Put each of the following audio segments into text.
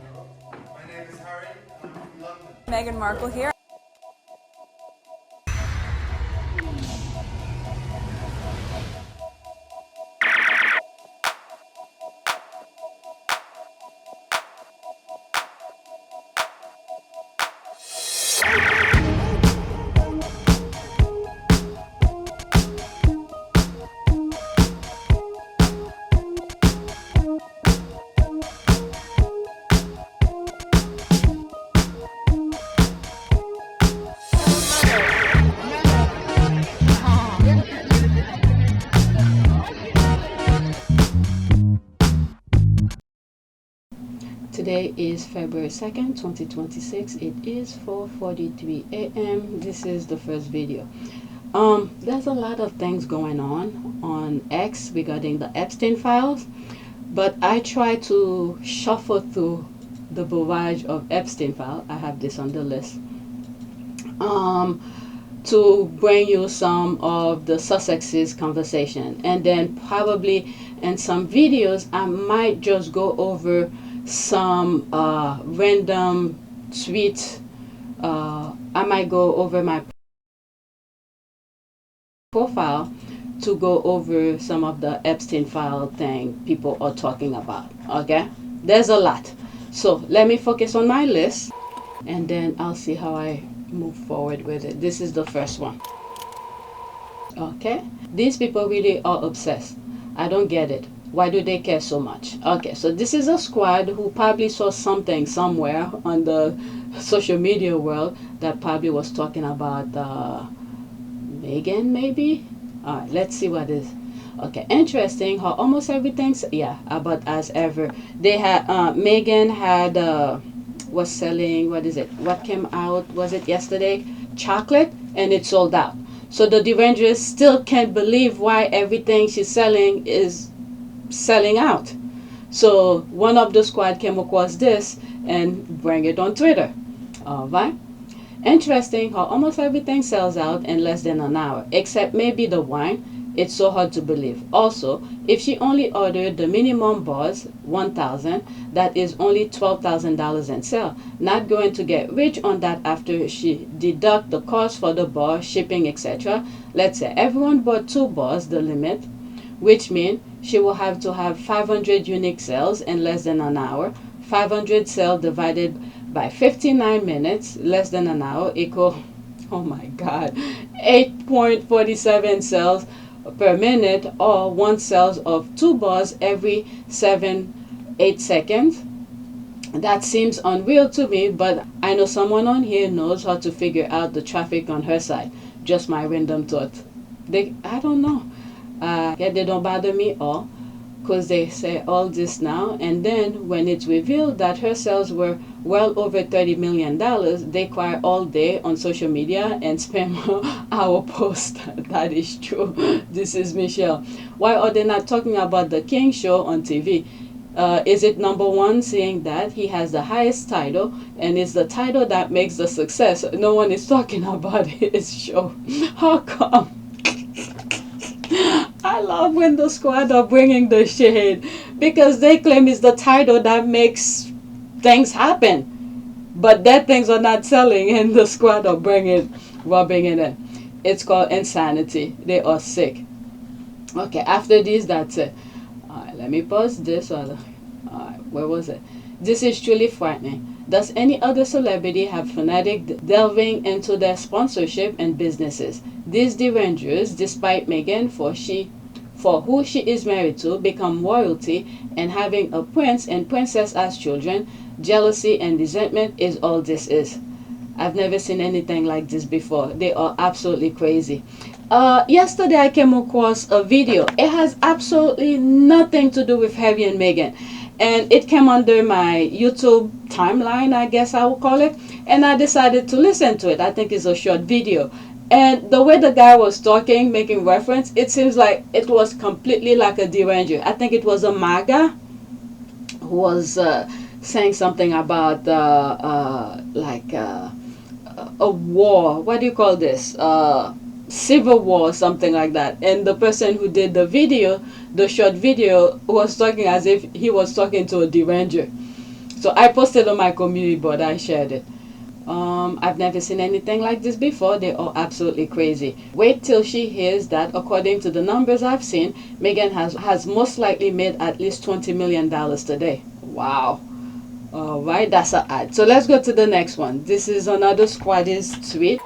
My name is Harry. I'm from London. Meghan Markle here. Today is February 2nd, 2026. It is 4:43 a.m. This is the first video. There's a lot of things going on X regarding the Epstein files, but I try to shuffle through the barrage of Epstein file. I have this on the list. To bring you some of the Sussex's conversation, and then probably in some videos I might just go over some random tweets. I might go over my profile to go over some of the Epstein file thing people are talking about. Okay, there's a lot, so let me focus on my list and then I'll see how I move forward with it. This is the first one. Okay, these people really are obsessed. I don't get it. Why do they care so much? Okay, so this is a squad who probably saw something somewhere on the social media world that probably was talking about Meghan, maybe. All right, let's see what is. Okay, interesting how almost everything's, yeah, about as ever. They had Meghan had was selling, what is it, what came out, was it yesterday, chocolate, and it sold out. So the derangers still can't believe why everything she's selling is selling out. So one of the squad came across this and bring it on Twitter. All right, interesting how almost everything sells out in less than an hour, except maybe the wine. It's so hard to believe. Also, if she only ordered the minimum bars, 1,000, that is only $12,000 in sale. Not going to get rich on that after she deduct the cost for the bar, shipping, etc. Let's say everyone bought 2 bars, the limit, which means she will have to have 500 unique sales in less than an hour. 500 sales divided by 59 minutes, less than an hour, equal, oh my God, 8.47 sales per minute, or 1 sales of 2 bars every 8 seconds. That seems unreal to me, but I know someone on here knows how to figure out the traffic on her side. Just my random thought. I don't know. Yeah, they don't bother me all, because they say all this now, and then when it's revealed that her sales were well over $30 million, they cry all day on social media and spam our post. That is true. This is Michelle. Why are they not talking about the King show on TV? Is it number one, seeing that he has the highest title and it's the title that makes the success? No one is talking about his show. How come? I love when the squad are bringing the shade, because they claim it's the title that makes things happen, but that things are not selling and the squad are rubbing it in. It's called insanity. They are sick. Okay, after this, that's it. Alright, let me pause this. Alright, where was it? This is truly frightening. Does any other celebrity have fanatic delving into their sponsorship and businesses? These derangers, despite Meghan, for who she is married to, become royalty, and having a prince and princess as children, jealousy and resentment is all this is. I've never seen anything like this before. They are absolutely crazy. Yesterday I came across a video. It has absolutely nothing to do with Harry and Meghan, and it came under my YouTube timeline, I guess I will call it, and I decided to listen to it. I think it's a short video, and the way the guy was talking, making reference, it seems like it was completely like a deranger. I think it was a MAGA who was saying something about a war. What do you call this? Civil war or something like that. And the person who did the video, the short video, was talking as if he was talking to a deranger. So I posted on my community board. I shared it. I've never seen anything like this before. They are absolutely crazy. Wait till she hears that, according to the numbers I've seen, Meghan has most likely made at least $20 million today. Wow. All right, that's an ad. So let's go to the next one. This is another Squaddies tweet.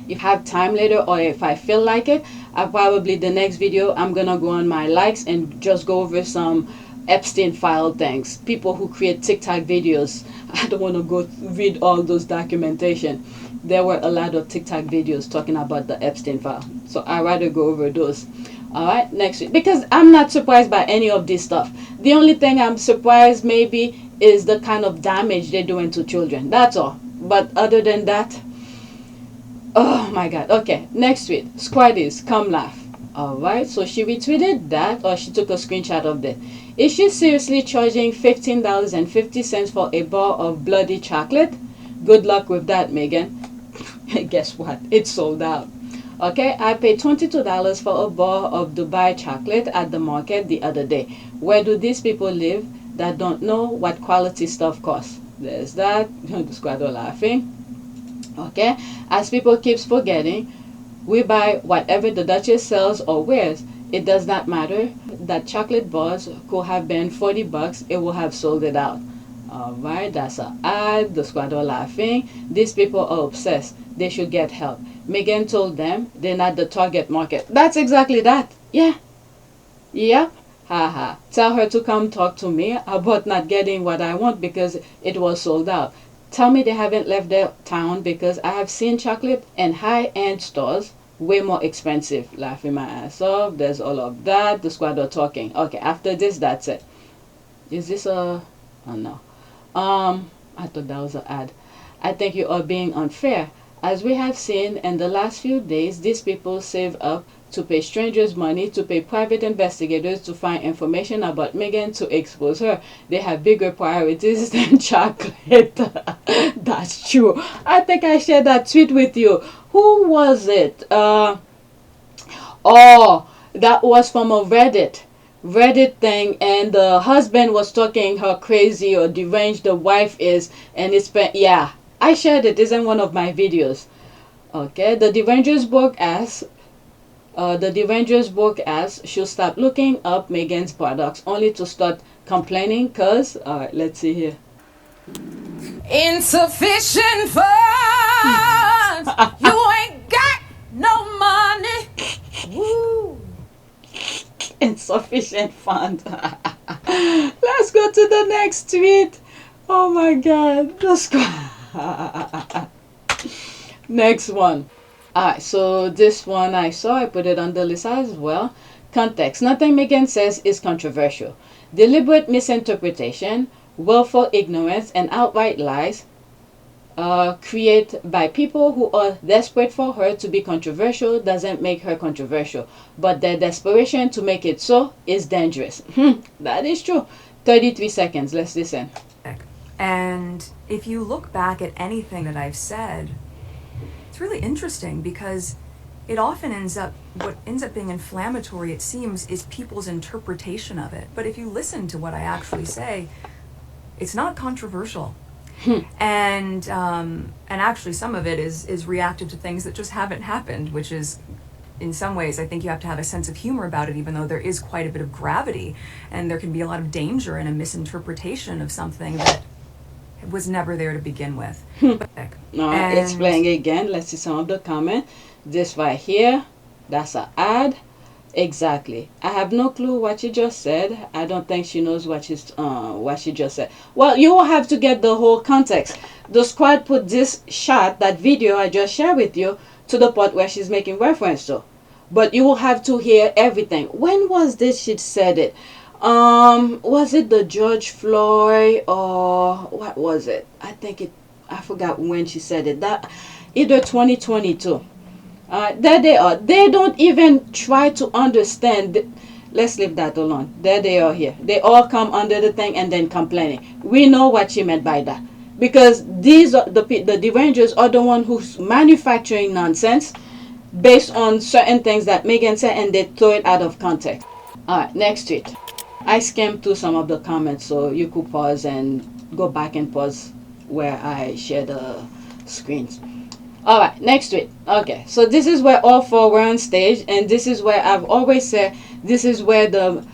If I have time later, or if I feel like it, I probably the next video I'm gonna go on my likes and just go over some Epstein file things. People who create TikTok videos. I don't want to go read all those documentation. There were a lot of TikTok videos talking about the Epstein file, so I rather go over those. All right, next week, because I'm not surprised by any of this stuff. The only thing I'm surprised maybe is the kind of damage they're doing to children. That's all. But other than that, oh my god. Okay, next tweet. Squaddies, come laugh. Alright, so she retweeted that, or she took a screenshot of that. Is she seriously charging $15.50 for a bar of bloody chocolate? Good luck with that, Meghan. Guess what? It's sold out. Okay, I paid $22 for a bar of Dubai chocolate at the market the other day. Where do these people live that don't know what quality stuff costs? There's that. The squad are laughing. Okay, as people keeps forgetting, we buy whatever the Duchess sells or wears. It does not matter that chocolate bars could have been $40, it will have sold it out. Alright, that's an ad. The squad are laughing. These people are obsessed. They should get help. Meghan told them they're not the target market. That's exactly that. Yeah. Yep. Haha. Tell her to come talk to me about not getting what I want because it was sold out. Tell me they haven't left their town because I have seen chocolate in high-end stores way more expensive. Laughing my ass off. There's all of that. The squad are talking. Okay, after this, that's it. Is this a... oh no. I thought that was an ad. I think you are being unfair. As we have seen in the last few days, these people save up to pay strangers money, to pay private investigators to find information about Meghan to expose her. They have bigger priorities than chocolate. That's true. I think I shared that tweet with you. Who was it? Oh, that was from a Reddit thing, and the husband was talking how crazy or deranged the wife is, and it's been, yeah, I shared it. It's in one of my videos. Okay, the Derangers book asks, she'll stop looking up Meghan's products only to start complaining because, alright, let's see here. Insufficient funds. You ain't got no money. Woo. Insufficient fund. Let's go to the next tweet. Oh my god. Next one. Alright, so this one I saw, I put it on the list as well. Context. Nothing Meghan says is controversial. Deliberate misinterpretation, willful ignorance, and outright lies created by people who are desperate for her to be controversial doesn't make her controversial. But their desperation to make it so is dangerous. That is true. 33 seconds. Let's listen. And if you look back at anything that I've said, it's really interesting because it often what ends up being inflammatory, it seems, is people's interpretation of it. But if you listen to what I actually say, it's not controversial. And actually some of it is reactive to things that just haven't happened, which is, in some ways, I think you have to have a sense of humor about it, even though there is quite a bit of gravity, and there can be a lot of danger in a misinterpretation of something that was never there to begin with. It's playing again. Let's see some of the comment. This right here, that's an ad. Exactly. I have no clue what she just said. I don't think she knows what she just said. Well, you will have to get the whole context. The squad put this shot, that video I just shared with you, to the part where she's making reference to. But you will have to hear everything. When was this she said it? Was it the George Floyd, or what was it? I forgot when she said it. That either 2022. There they are. They don't even try to understand. Let's leave that alone. There they are here. They all come under the thing and then complaining. We know what she meant by that. Because these are the derangers are the one who's manufacturing nonsense based on certain things that Meghan said, and they throw it out of context. Alright, next tweet. I skimmed through some of the comments, so you could pause and go back and pause where I share the screens. All right, next tweet. Okay, so this is where all four were on stage, and this is where I've always said this is where the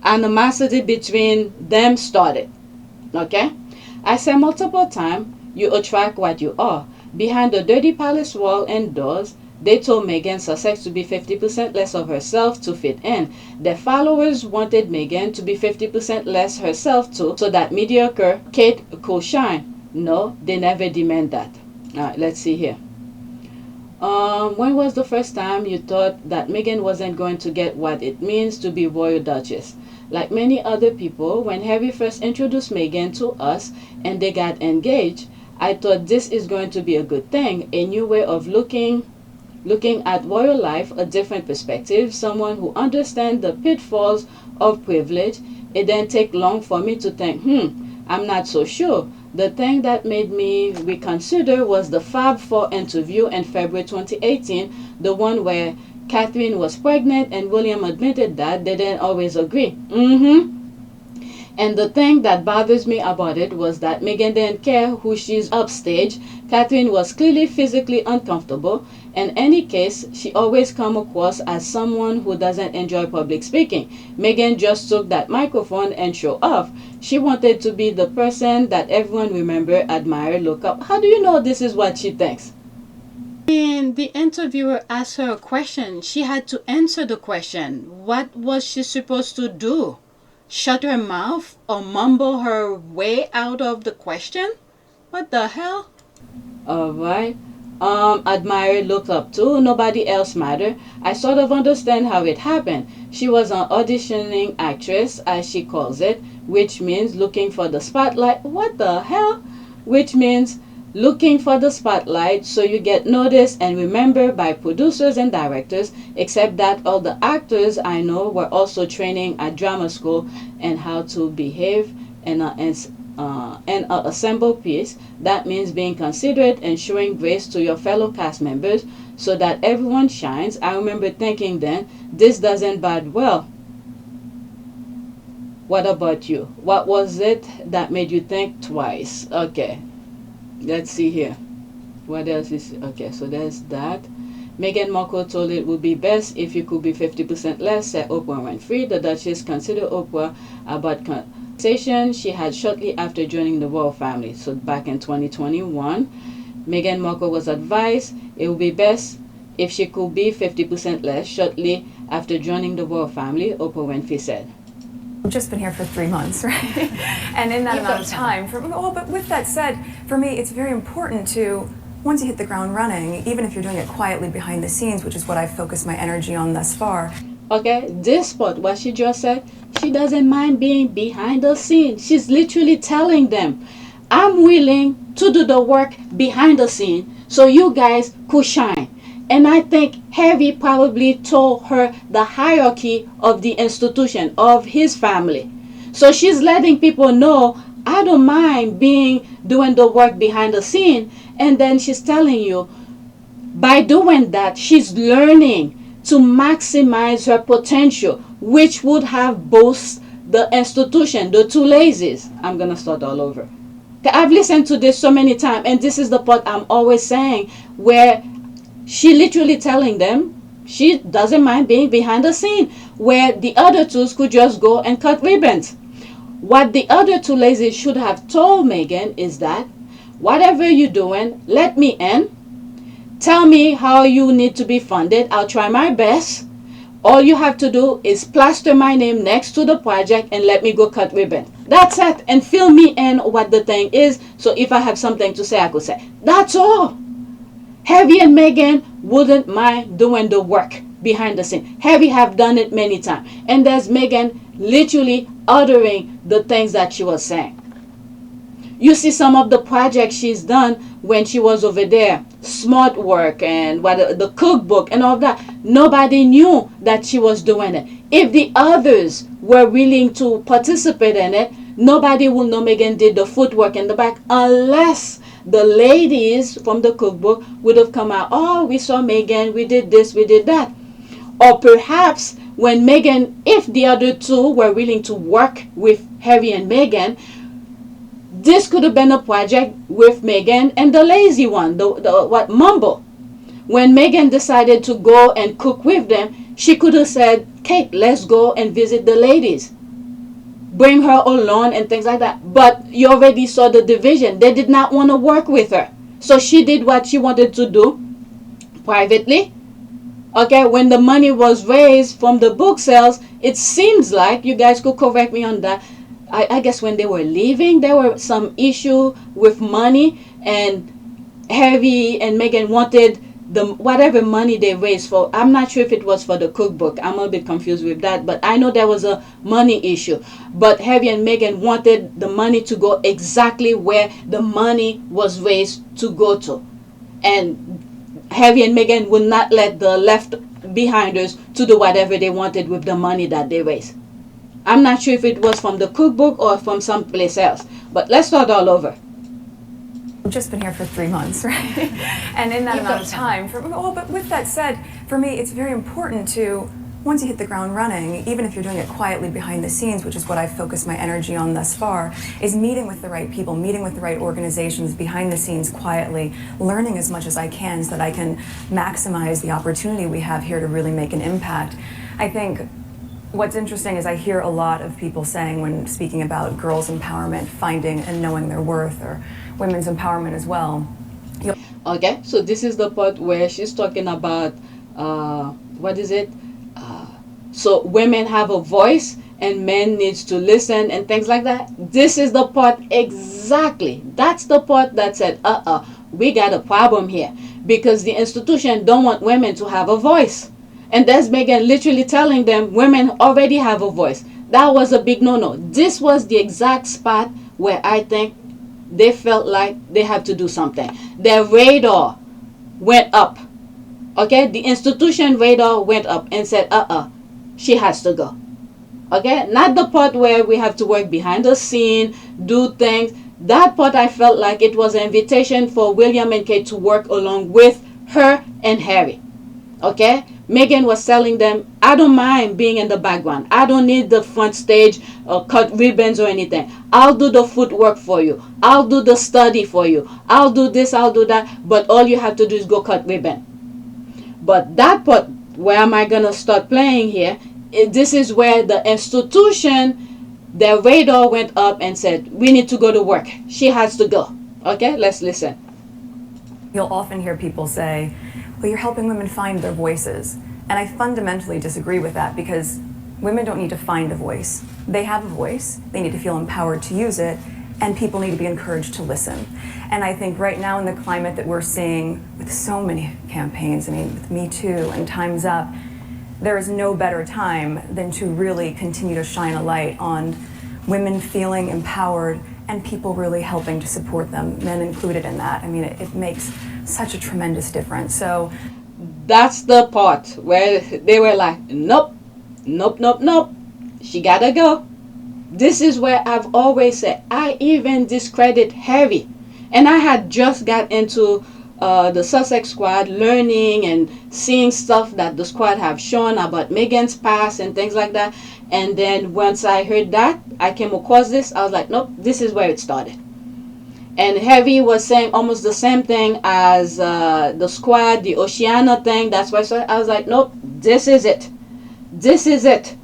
animosity between them started. Okay, I said multiple times, you attract what you are. Behind the dirty palace wall and doors, they told Meghan Sussex to be 50% less of herself to fit in. Their followers wanted Meghan to be 50% less herself too, so that mediocre Kate could shine. No, they never demand that. Alright, let's see here. When was the first time you thought that Meghan wasn't going to get what it means to be Royal Duchess? Like many other people, when Harry first introduced Meghan to us and they got engaged, I thought this is going to be a good thing, a new way of looking at royal life, a different perspective, someone who understands the pitfalls of privilege. It didn't take long for me to think, I'm not so sure. The thing that made me reconsider was the Fab 4 interview in February 2018, the one where Catherine was pregnant and William admitted that they didn't always agree. And the thing that bothers me about it was that Meghan didn't care who she's upstage. Catherine was clearly physically uncomfortable. In any case, she always come across as someone who doesn't enjoy public speaking. Meghan just took that microphone and show off. She wanted to be the person that everyone remember, admire, look up. How do you know this is what she thinks? When the interviewer asked her a question, she had to answer the question. What was she supposed to do? Shut her mouth or mumble her way out of the question? What the hell? Alright. Admire, look up to, nobody else matter. I sort of understand how it happened. She was an auditioning actress, as she calls it, which means looking for the spotlight. What the hell? Which means looking for the spotlight so you get noticed and remembered by producers and directors, except that all the actors I know were also training at drama school and how to behave in an assemble piece. That means being considerate and showing grace to your fellow cast members so that everyone shines. I remember thinking then, this doesn't bode well. What about you? What was it that made you think twice? Okay, let's see here. What else is okay? So there's that. Meghan Markle told it would be best if you could be 50% less, said Oprah Winfrey. The Duchess considered Oprah about conversation she had shortly after joining the royal family. So back in 2021, Meghan Markle was advised it would be best if she could be 50% less shortly after joining the royal family, Oprah Winfrey said. I've just been here for 3 months, right? And in that amount of time, but with that said, for me, it's very important to, once you hit the ground running, even if you're doing it quietly behind the scenes, which is what I've focused my energy on thus far. Okay, this part, what she just said, she doesn't mind being behind the scenes. She's literally telling them, I'm willing to do the work behind the scene so you guys could shine. And I think Harry probably told her the hierarchy of the institution, of his family. So she's letting people know, I don't mind doing the work behind the scene. And then she's telling you, by doing that, she's learning to maximize her potential, which would have boosted the institution, the two ladies. I'm going to start all over. I've listened to this so many times, and this is the part I'm always saying, where she literally telling them she doesn't mind being behind the scene, where the other two could just go and cut ribbons. What the other two ladies should have told Meghan is that, whatever you're doing, let me in. Tell me how you need to be funded. I'll try my best. All you have to do is plaster my name next to the project and let me go cut ribbon. That's it. And fill me in what the thing is. So if I have something to say, I could say. That's all. Harry and Meghan wouldn't mind doing the work behind the scene. Harry have done it many times. And there's Meghan literally uttering the things that she was saying. You see some of the projects she's done when she was over there, smart work and the cookbook and all that. Nobody knew that she was doing it. If the others were willing to participate in it, nobody will know Meghan did the footwork in the back, unless the ladies from the cookbook would have come out, oh, we saw Meghan, we did this, we did that. Or perhaps when Meghan, if the other two were willing to work with Harry and Meghan, This could have been a project with Meghan and the lazy one, the Mumble. When Meghan decided to go and cook with them, she could have said, Kate, let's go and visit the ladies. Bring her along and things like that. But you already saw the division. They did not want to work with her. So she did what she wanted to do privately. Okay, when the money was raised from the book sales, it seems like, you guys could correct me on that, I guess when they were leaving, there were some issue with money, and Harry and Meghan wanted the whatever money they raised for. I'm not sure if it was for the cookbook. I'm a bit confused with that, but I know there was a money issue. But Harry and Meghan wanted the money to go exactly where the money was raised to go to, and Harry and Meghan would not let the left behinders to do whatever they wanted with the money that they raised. I'm not sure if it was from the cookbook or from someplace else. But let's start all over. I've just been here for 3 months, right? And in that amount of time, but with that said, for me, it's very important to, once you hit the ground running, even if you're doing it quietly behind the scenes, which is what I've focused my energy on thus far, is meeting with the right people, meeting with the right organizations behind the scenes quietly, learning as much as I can so that I can maximize the opportunity we have here to really make an impact. I think what's interesting is I hear a lot of people saying, when speaking about girls' empowerment, finding and knowing their worth, or women's empowerment as well. Okay, so this is the part where she's talking about, what is it? So women have a voice and men needs to listen and things like that. This is the part exactly. That's the part that said, we got a problem here, because the institution don't want women to have a voice. And that's Meghan literally telling them women already have a voice. That was a big no-no. This was the exact spot where I think they felt like they had to do something. Their radar went up. Okay, the institution radar went up and said, she has to go. Okay, not the part where we have to work behind the scene, do things. That part I felt like it was an invitation for William and Kate to work along with her and Harry. Okay, Meghan was telling them, I don't mind being in the background. I don't need the front stage or cut ribbons or anything. I'll do the footwork for you. I'll do the study for you. I'll do this, I'll do that. But all you have to do is go cut ribbon. But that part, where am I going to start playing here? This is where the institution, their radar went up and said, we need to go to work. She has to go. Okay, let's listen. You'll often hear people say, well, you're helping women find their voices. And I fundamentally disagree with that, because women don't need to find a voice. They have a voice. They need to feel empowered to use it, and people need to be encouraged to listen. And I think right now in the climate that we're seeing with so many campaigns, I mean, with Me Too and Time's Up, there is no better time than to really continue to shine a light on women feeling empowered and people really helping to support them, men included in that. I mean, it makes such a tremendous difference. So that's the part where they were like, nope, nope, nope, nope, she gotta go. This is where I've always said, I even discredit Harry. And I had just got into the Sussex squad, learning and seeing stuff that the squad have shown about Meghan's past and things like that. And then once I heard that, I came across this, I was like, nope, this is where it started. And Harry was saying almost the same thing as the squad, the Oceania thing. That's why I was like, nope, this is it. This is it.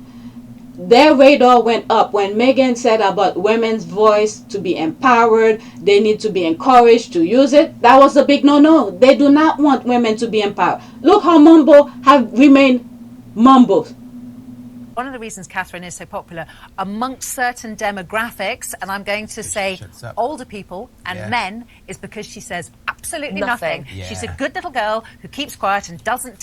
Their radar went up when Meghan said about women's voice to be empowered. They need to be encouraged to use it. That was a big no-no. They do not want women to be empowered. Look how Mumble have remained mumbles. One of the reasons Catherine is so popular amongst certain demographics, and I'm going to say older people and men, is because she says absolutely nothing. Yeah. She's a good little girl who keeps quiet and doesn't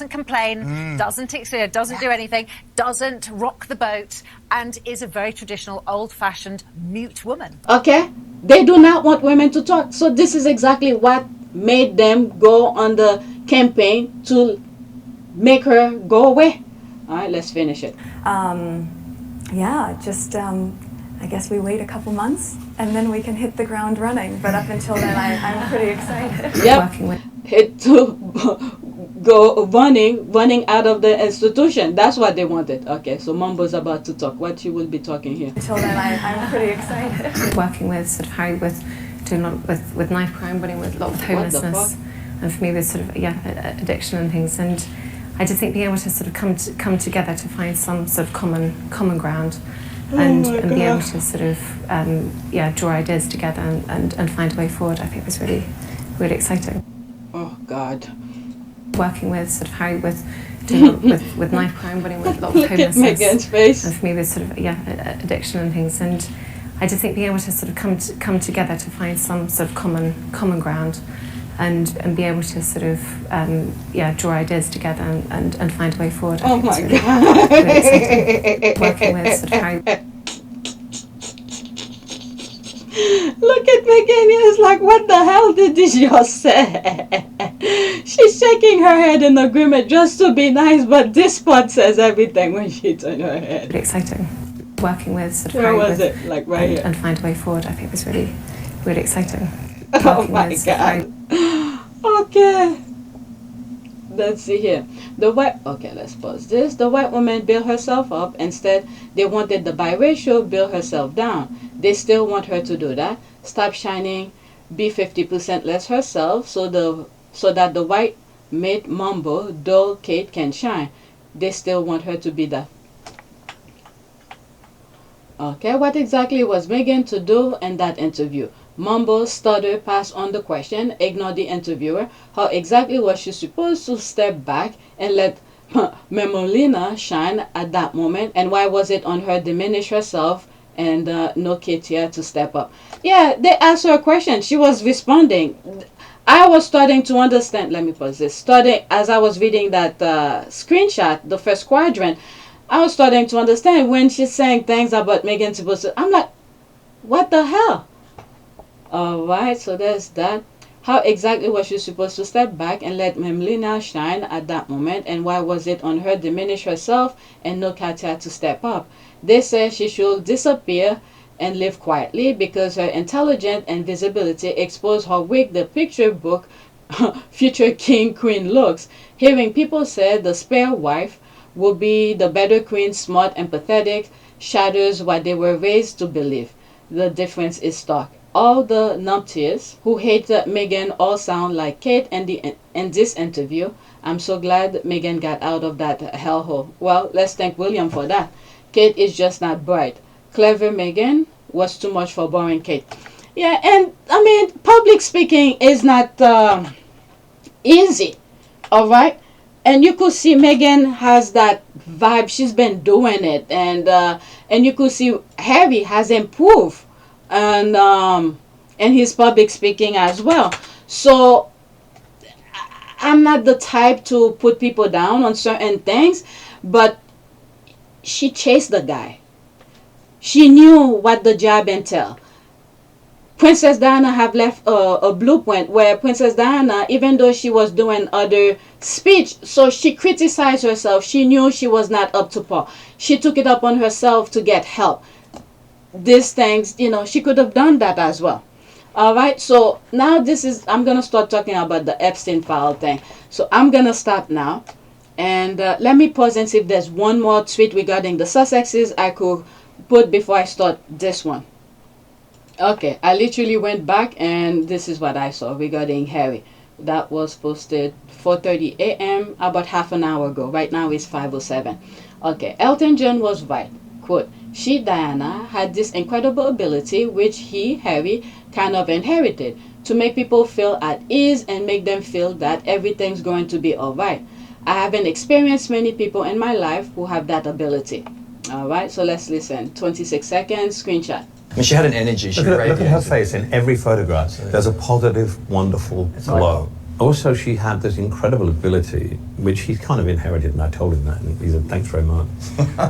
complain, doesn't do anything, doesn't rock the boat, and is a very traditional, old-fashioned, mute woman. Okay? They do not want women to talk. So this is exactly what made them go on the campaign to make her go away. All right, let's finish it. Yeah, just I guess we wait a couple months and then we can hit the ground running. But up until then, I'm pretty excited. Yep. go running out of the institution. That's what they wanted. Okay, so Mambo's about to talk. What she will be talking here. Until then, I'm pretty excited. Working with sort of Harry with doing a lot with knife crime, running with a lot of homelessness, and for me with sort of addiction and things. And I just think being able to sort of come together to find some sort of common ground, and be able to sort of draw ideas together and find a way forward. I think was really exciting. Oh God. Working with sort of Harry with doing a lot with knife crime, running with a lot of homelessness, Meghan's face. and for me with sort of addiction and things. And I just think being able to sort of come together to find some sort of common ground, and be able to sort of draw ideas together and find a way forward. Oh my God. Really exciting. Working with sort of Harry. Look at Meghan. It's like, what the hell did this just say? She's shaking her head in agreement just to be nice, but this part says everything when she turned her head. Really exciting. Working with sort of Where Harry was it? Like right here. and find a way forward. I think was really exciting. Oh Working my with sort of Harry. God. Okay. Let's see here. Okay, let's pause this. The white woman built herself up. Instead, they wanted the biracial build herself down. They still want her to do that. Stop shining, be 50% less herself, so that the white made Mambo, dull Kate can shine. They still want her to be that. Okay, what exactly was Meghan to do in that interview? Mambo, stutter, pass on the question, ignore the interviewer. How exactly was she supposed to step back and let Memolina shine at that moment? And why was it on her diminish herself and no Kate here to step up? Yeah, they asked her a question. She was responding. I was starting to understand. Let me pause this. Starting as I was reading that screenshot, the first quadrant, I was starting to understand when she's saying things about Meghan supposed to. I'm like, what the hell? Alright, so there's that. How exactly was she supposed to step back and let Memolina shine at that moment? And why was it on her diminish herself and no Katia to step up? They said she should disappear and live quietly because her intelligence and visibility expose how weak the picture book future king queen looks. Hearing people say the spare wife will be the better queen, smart, empathetic, shatters what they were raised to believe. The difference is stark. All the numpties who hate Meghan all sound like Kate in this interview. I'm so glad Meghan got out of that hellhole. Well, let's thank William for that. Kate is just not bright. Clever Meghan was too much for boring Kate. Yeah, and I mean, public speaking is not easy. All right? And you could see Meghan has that vibe. She's been doing it. And you could see Harry has improved. And his public speaking as well. So I'm not the type to put people down on certain things, but she chased the guy. She knew what the job entailed. Princess Diana have left a blueprint where Princess Diana, even though she was doing other speech, so she criticized herself. She knew she was not up to par. She took it up on herself to get help. These things, she could have done that as well. All right, so now I'm going to start talking about the Epstein file thing. So I'm going to stop now. And let me pause and see if there's one more tweet regarding the Sussexes I could put before I start this one. Okay, I literally went back and this is what I saw regarding Harry. That was posted 4:30 a.m. about half an hour ago. Right now it's 5:07. Okay, Elton John was right. Quote, she, Diana, had this incredible ability, which he, Harry, kind of inherited, to make people feel at ease and make them feel that everything's going to be all right. I haven't experienced many people in my life who have that ability. All right, so let's listen. 26 seconds, screenshot. I mean, she had an energy. She Look at her face in every photograph. There's a positive, wonderful glow. Also, she had this incredible ability, which he kind of inherited, and I told him that, and he said, thanks very much,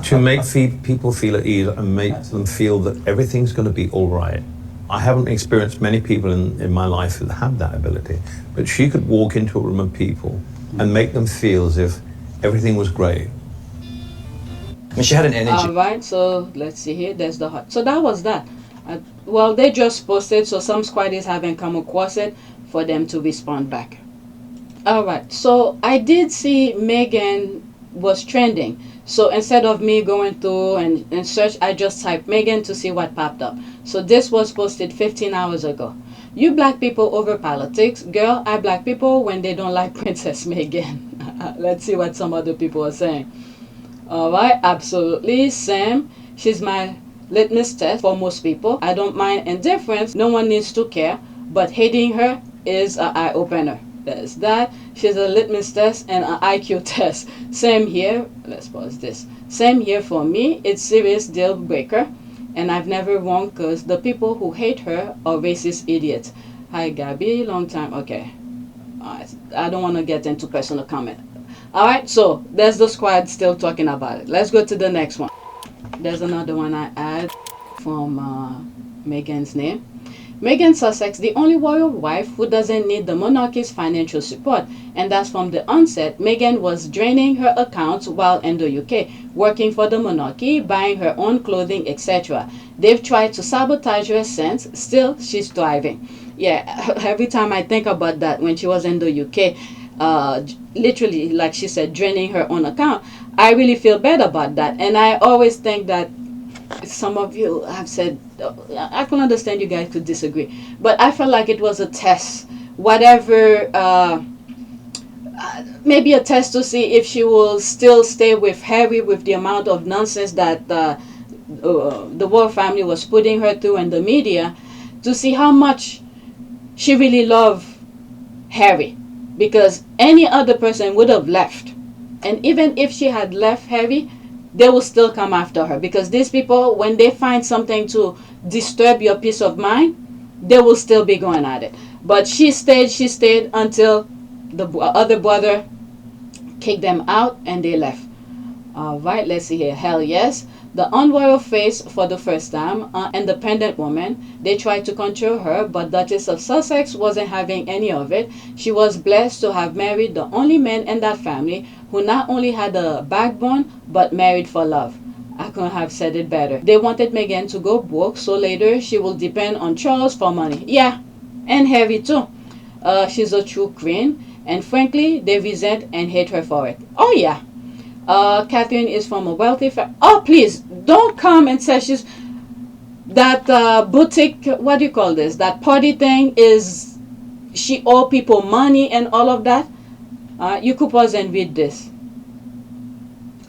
to make people feel at ease and make them feel that everything's going to be all right. I haven't experienced many people in my life that have that ability, but she could walk into a room of people and make them feel as if everything was great. I mean, she had an energy. All right, so let's see here. There's the hot. So that was that. Well, they just posted, so some squaddies haven't come across it for them to respond back. All right. So I did see Meghan was trending. So instead of me going through and search, I just typed Meghan to see what popped up. So this was posted 15 hours ago. You black people over politics. Girl, I black people when they don't like Princess Meghan. Let's see what some other people are saying. All right. Absolutely. Sam, she's my litmus test for most people. I don't mind indifference. No one needs to care. But hating her is an eye opener. There's that. She's a litmus test and an IQ test. Same here. Let's pause this. Same here for me. It's serious deal breaker. And I've never won because the people who hate her are racist idiots. Hi, Gabby. Long time. Okay. Alright. I don't want to get into personal comment. Alright, so there's the squad still talking about it. Let's go to the next one. There's another one I add from Meghan's name. Meghan Sussex, the only royal wife who doesn't need the monarchy's financial support. And that's from the onset. Meghan was draining her accounts while in the UK, working for the monarchy, buying her own clothing, etc. They've tried to sabotage her since. Still, she's thriving. Yeah, every time I think about that when she was in the UK, literally, like she said, draining her own account, I really feel bad about that. And I always think that some of you have said, I can understand you guys could disagree, but I felt like it was a test, whatever, maybe a test to see if she will still stay with Harry with the amount of nonsense that the royal family was putting her through in the media, to see how much she really loved Harry, because any other person would have left. And even if she had left Harry, they will still come after her, because these people, when they find something to disturb your peace of mind, they will still be going at it. But she stayed until the other brother kicked them out and they left. All right, let's see here. Hell yes. The unroyal face for the first time, independent woman. They tried to control her, but Duchess of Sussex wasn't having any of it. She was blessed to have married the only man in that family who not only had a backbone, but married for love. I couldn't have said it better. They wanted Meghan to go broke, so later she will depend on Charles for money. Yeah, and Harry too. She's a true queen, and frankly, they resent and hate her for it. Oh yeah. Catherine is from a wealthy family. Oh, please, don't come and say she's... That boutique, what do you call this? That party thing is... She owe people money and all of that. You could pause and read this.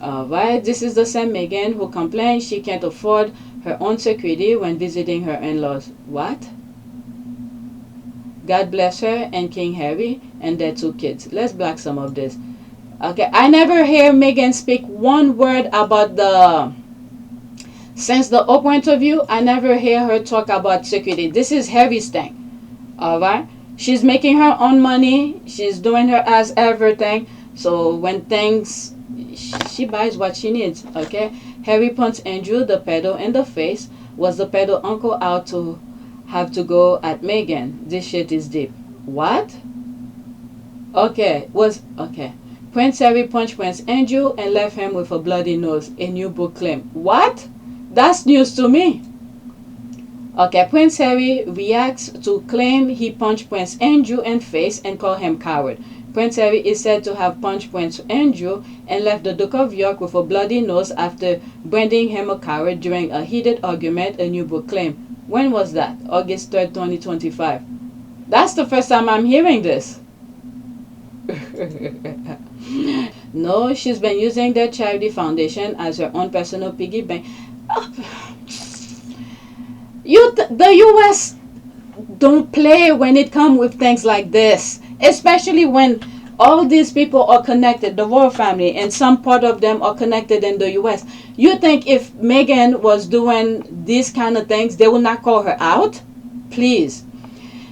Alright, this is the same Meghan who complains she can't afford her own security when visiting her in-laws. What? God bless her and King Harry and their 2 kids. Let's black some of this. Okay, I never hear Meghan speak one word about the... Since the Oprah interview, I never hear her talk about security. This is Harry's thing. Alright? She's making her own money. She's doing her as everything. So when things... She buys what she needs. Okay? Harry punched Andrew, the pedo, in the face. Was the pedo uncle out to have to go at Meghan? This shit is deep. What? Okay. Okay. Prince Harry punched Prince Andrew and left him with a bloody nose. A new book claim. What? That's news to me. Okay, Prince Harry reacts to claim he punched Prince Andrew in face and called him coward. Prince Harry is said to have punched Prince Andrew and left the Duke of York with a bloody nose after branding him a coward during a heated argument, a new book claim. When was that? August 3rd, 2025. That's the first time I'm hearing this. No, she's been using their charity foundation as her own personal piggy bank. The U.S. don't play when it comes with things like this, especially when all these people are connected, the royal family, and some part of them are connected in the U.S. You think if Meghan was doing these kind of things, they would not call her out? Please.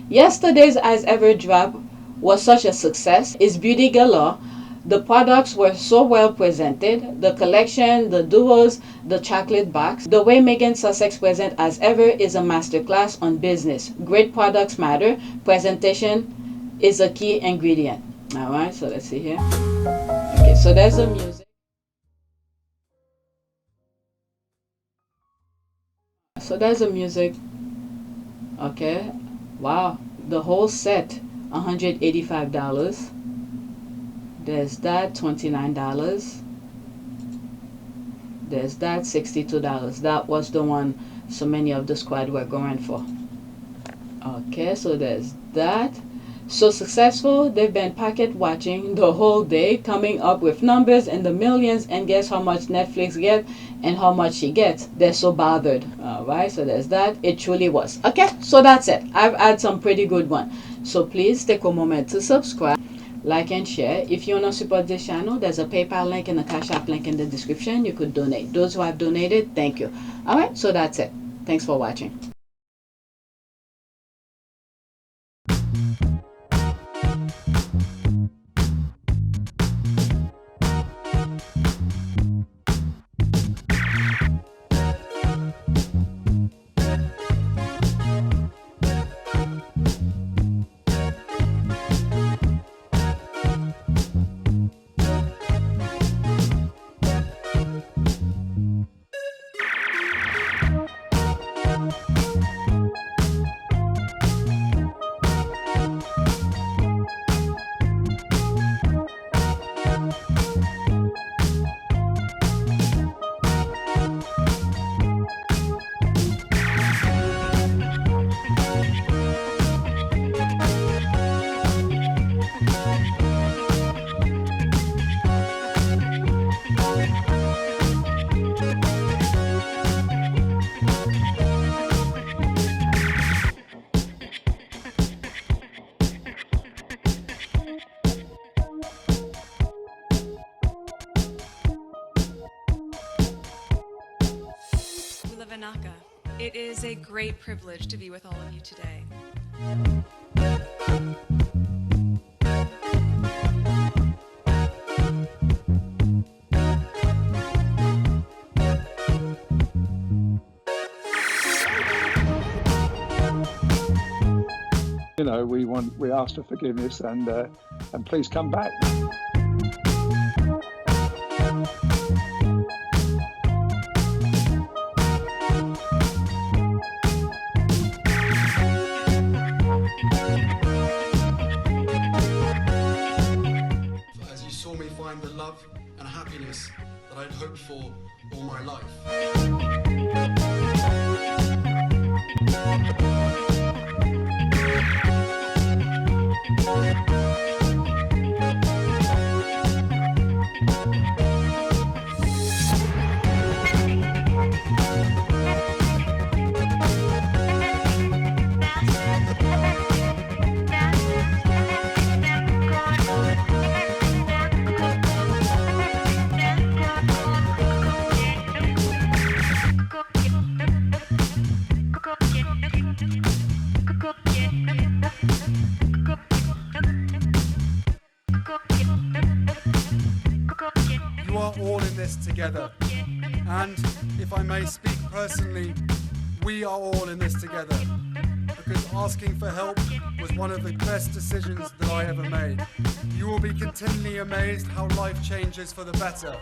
Yesterday's As Ever drop was such a success. It's beauty galore. The products were so well presented. The collection, the duos, the chocolate box. The way Meghan Sussex presents As Ever is a masterclass on business. Great products matter. Presentation is a key ingredient. Alright, so let's see here. Okay, so there's the music. So there's the music. Okay. Wow. The whole set, $185. There's that, $29. There's that, $62. That was the one so many of the squad were going for. Okay, so there's that. So successful, they've been packet watching the whole day, coming up with numbers in the millions, and guess how much Netflix get and how much she gets. They're so bothered. Alright, so there's that. It truly was. Okay, so that's it. I've had some pretty good one. So please take a moment to subscribe, like and share. If you want to support this channel, there's a PayPal link and a Cash App link in the description. You could donate. Those who have donated, thank you. Alright, so that's it. Thanks for watching. It is a great privilege to be with all of you today. You know, we ask for forgiveness and please come back. As you saw me find the love and happiness that I'd hoped for all my life. You are all in this together, and if I may speak personally, we are all in this together, because asking for help was one of the best decisions that I ever made. You will be continually amazed how life changes for the better